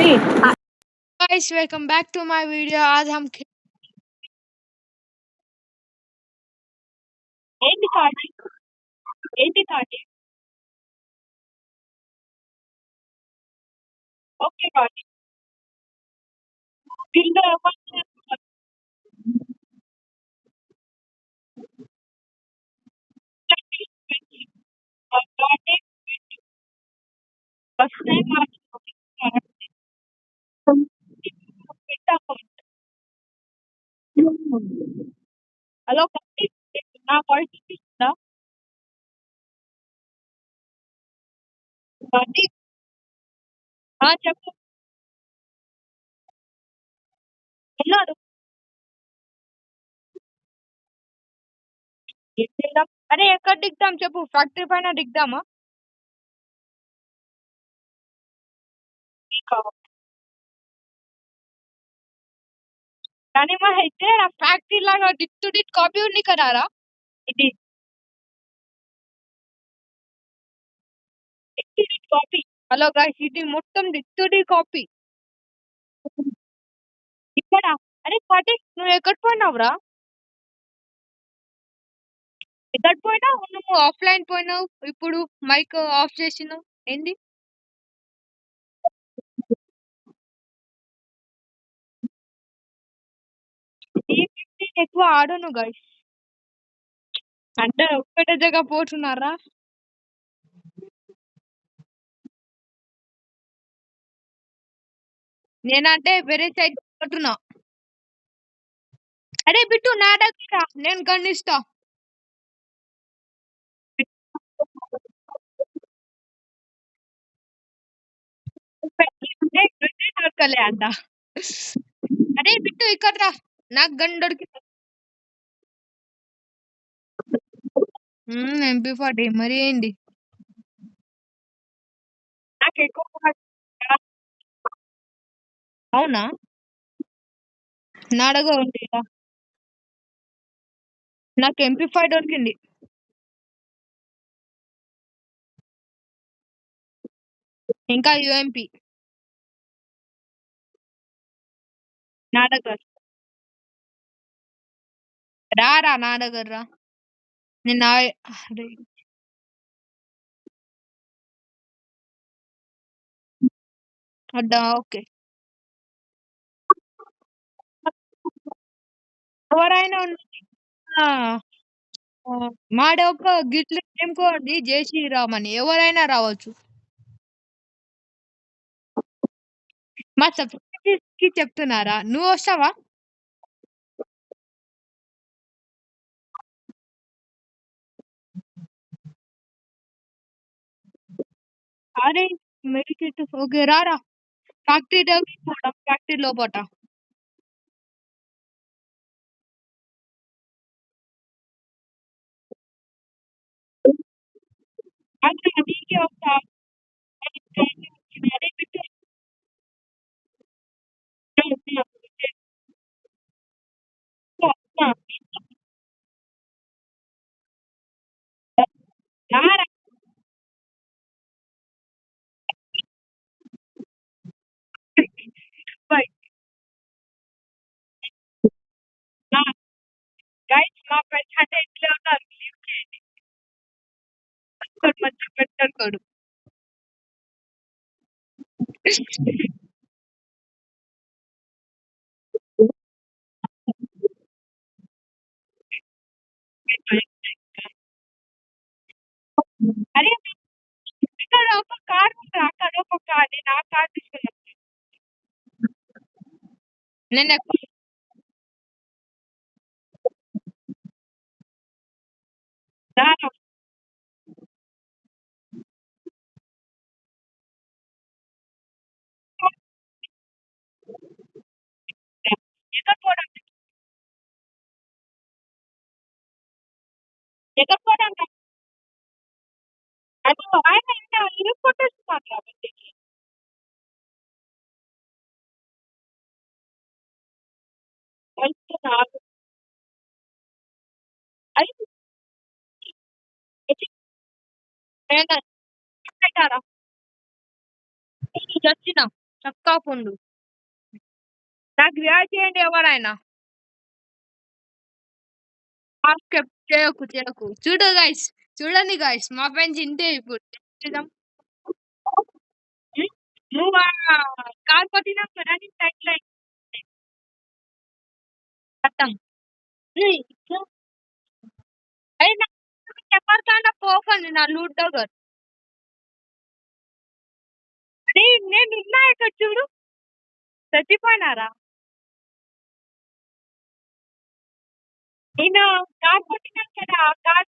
Guys welcome back to my video. आज हम ఏంటి కార్తీక్ ఏంటి కార్తీక్ ఓకే కార్తీక్ దీంట్లో ఎవరు Karthik first time hello Karthik నా వాయిస్ వినిపిస్తుందా కార్తీక్ చెప్పు ఉన్నాడు ఏం చేద్దాం అరే ఎక్కడ దిగుదాం చెప్పు ఫ్యాక్టరీ పైన దిగుదామా కానీ మా అయితే ఆ ఫ్యాక్టరీ లాగా డిట్ టు డిట్ కాపీ ఉంది కదారా ఇది డిట్ టు డిట్ కాపీ హలో గాయ్స్ ఇది మొత్తం డిట్ టు డిట్ కాపీ ఇక్కడ అరే కార్తీక్ నువ్వు ఎక్కడ పోయినావురా ఎక్కడ పోయినావు నువ్వు ఆఫ్లైన్ పోయినావు ఇప్పుడు మైక్ ఆఫ్ చేసినావు ఏంది నేను ఎక్కువ ఆడను గైస్ అంటే ఒక్కటే జగ పోతున్నారా నేనంటే వేరే సైడ్ పోతున్నా అరే బిట్టు నా దగ్గర నేను గన్నిస్తా దొరకలే అంట అరే బిట్టు ఇక్కడ రా నాకు గన్ దొరికింది MP40 మరి ఏంది నాకు ఎక్కువ అవునా నా దగ్గర ఉంది నాకు MP5 దొరికింది ఇంకా UMP నా దగ్గర రా నా దగ్గర రా నేను అరే అడ్డా ఓకే ఎవరైనా మాడ ఒక గిట్ల ఏం కోడి జై శ్రీరామ్ అని ఎవరైనా రావచ్చు మా సబ్స్క్రైబర్స్ కి చెప్తున్నారా నువ్వు వస్తావా అరే మెడికేట్ ఓకే రారా ఫ్యాక్టరీ దగ్గరికి పోదాం ఫ్యాక్టరీ లోపట అంటే నీకే వస్తా అరే బిట్టు రారా గైస్ మా ఫ్రెండ్స్ అంటే ఇట్లా ఉన్నారు లీవ్ చేయండి మంచిగా పెట్టారు అరే ఇక్కడ ఒక కార్ ఉంది అక్కడ ఒక కార్ నేను ఆ కార్ తీసుకున్నాను నేను రాను ఎక్కడ పోవడం ఎక్కడ పోవడం అది ఆయన ఇంకా ఇరుగు కొట్టేస్తున్నారు కాబట్టి వెళ్తున్నారు అది నేను పెట్టారా వచ్చిన చక్కా పండు. నాకు రియాక్ట్ చేయండి ఎవరైనా. చేయకు. చూడు గైస్, చూడండి గైస్, మా ఫ్రెండ్స్ ఇంతే ఇప్పుడు. చేద్దాం. నువ్వు కాల్ కొట్టినా కదా నీకు టైం లైన్ ఖతం. ఏయ్, అరే చెప్పాను పోకండి నా లూట్ దగ్గర. అరే నేను ఉన్నా ఇక్కడ చూడు, చచ్చిపోయినారా. నేను కార్ కొట్టినా కదా, ఆ కార్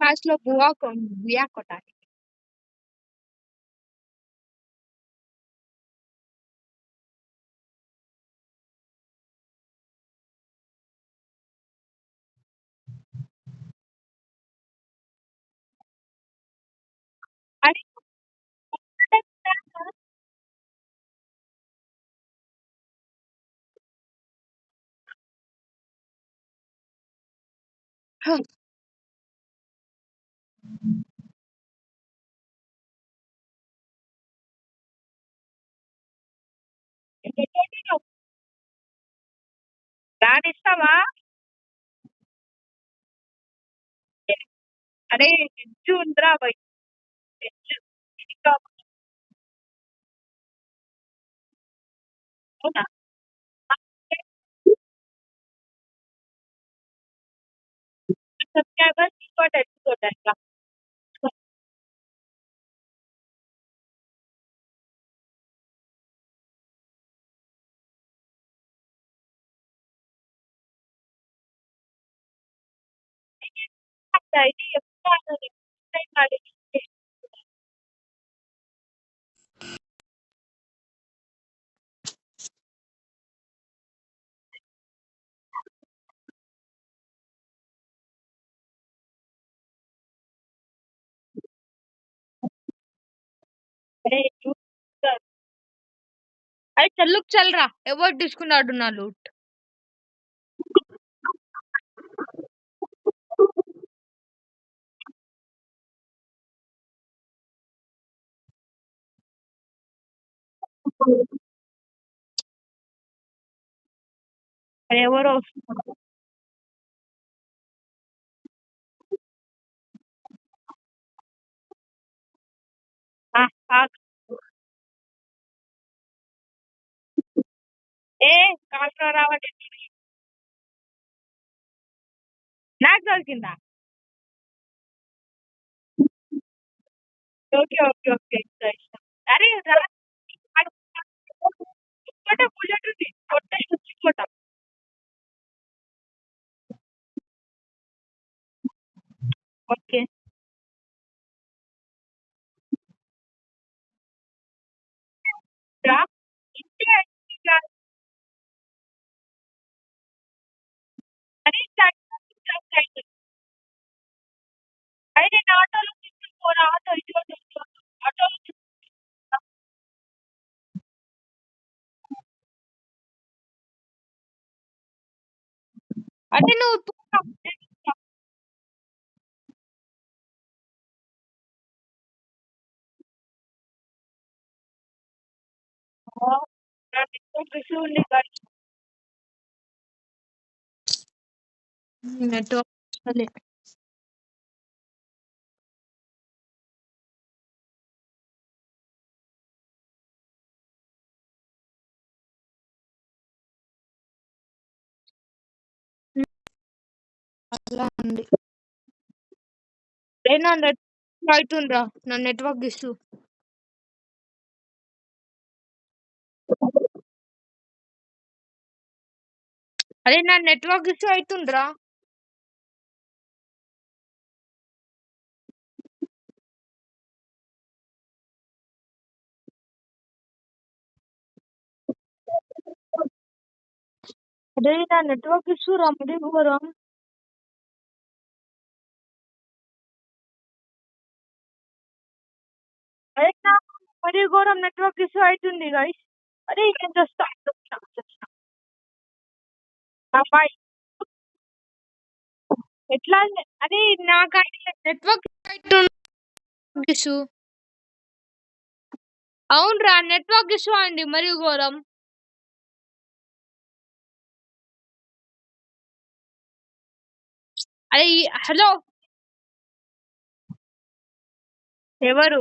మ్యాచ్ లో బుయా కొట్టాలి. అరే దాని ఇస్తావా. అరే ఇచ్చు ఉందిరా బయట. ఇంకా అవునా? సబ్స్క్రైబర్ ఇంకోటి ఎత్తుకోవడానికి ఇది చెప్తాను. అరే అరే చల్లుకు చల్లరా, ఎవరు తీసుకున్నాడు నా లూట్. ఎవరో వస్తున్నారు. ఆ, ఆగు. ఏ కాల్తో రావట్లేదు. నాకు దొరికిందా. ఓకే ఓకే ఓకే, ఇస్తా ఇస్తా. అరే బుల్లెట్ ఉంది, కొట్టేసి వచ్చిపోతాం. ఓకే రా. ఇంతే ఇంకా. అరే అరే నేను ఆటోలో తీసుకుని పోరా, ఆటో ఇటు ఆటోలో అంటే నువ్వు నెట్వర్క్ అలా ఉంది. అరే నా నెట్ అవుతుండ్రా, నా నెట్వర్క్ ఇష్యూ. అరే నా నెట్వర్క్ ఇష్యూ అవుతుండ్రా. అరే నా నెట్వర్క్ ఇష్యూ రా, మరి ఘోరం. అరే నా మరి ఘోరం నెట్వర్క్ ఇష్యూ అవుతుంది గైస్. అరే నేను చూస్తా. బాయ్. ఎట్లా అది నాకు నెట్వర్క్ ఇష్యూ. అవునరా నెట్వర్క్ ఇష్యూ అండి మరి ఘోరం. అరే హలో ఎవరు?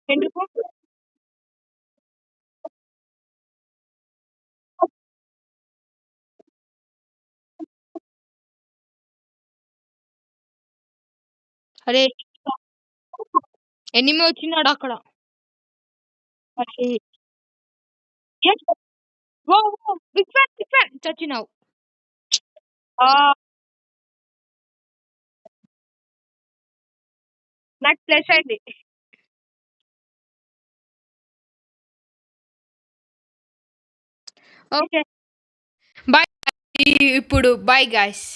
ఎందుకు? అరే ఎనిమి వచ్చినాడు అక్కడ. అరే yes. ఓ బిగ్ ఫ్యాన్ చచ్చినావు. నాకు ప్లస్ అయింది. Okay bye. ఇప్పుడు బాయ్ గాయ్స్.